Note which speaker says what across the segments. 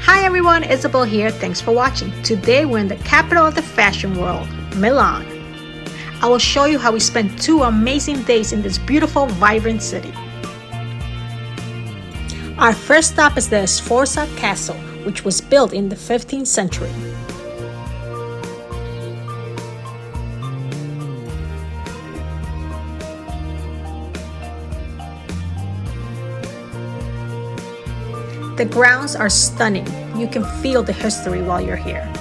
Speaker 1: Hi everyone, Isabel here. Thanks for watching. Today we're in the capital of the fashion world, Milan. I will show you how we spent 2 amazing days in this beautiful, vibrant city. Our first stop is the Sforzesco Castle, which was built in the 15th century. The grounds are stunning. You can feel the history while you're here.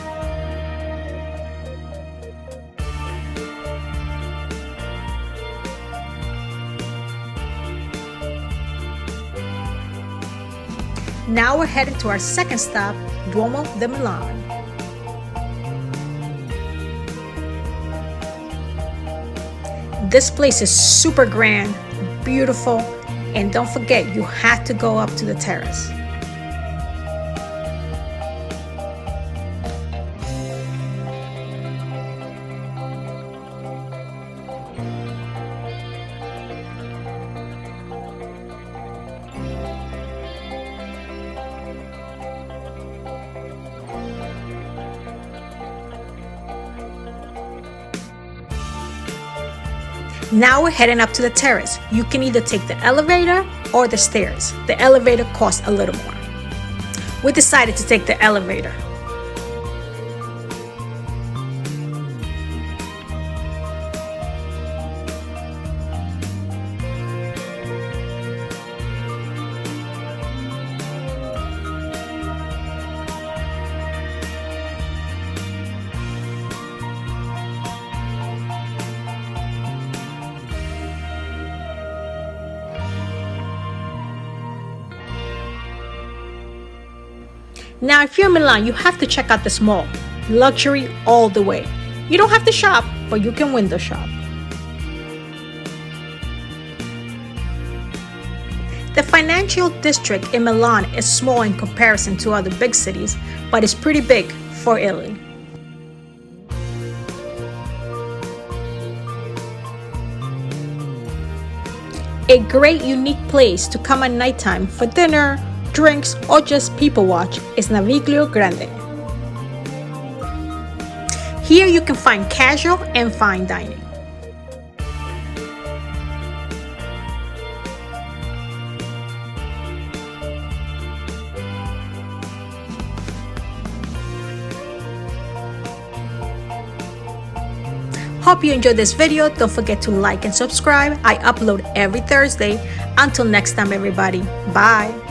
Speaker 1: Now we're headed to our second stop, Duomo di Milano. This place is super grand, beautiful, and don't forget you have to go up to the terrace. Now we're heading up to the terrace. You can either take the elevator or the stairs. The elevator costs a little more. We decided to take the elevator. Now, if you're in Milan, you have to check out this mall. Luxury all the way. You don't have to shop, but you can window shop. The financial district in Milan is small in comparison to other big cities, but it's pretty big for Italy. A great, unique place to come at nighttime for dinner, drinks, or just people watch is Naviglio Grande. Here you can find casual and fine dining. Hope you enjoyed this video. Don't forget to like and subscribe. I upload every Thursday. Until next time, everybody. Bye.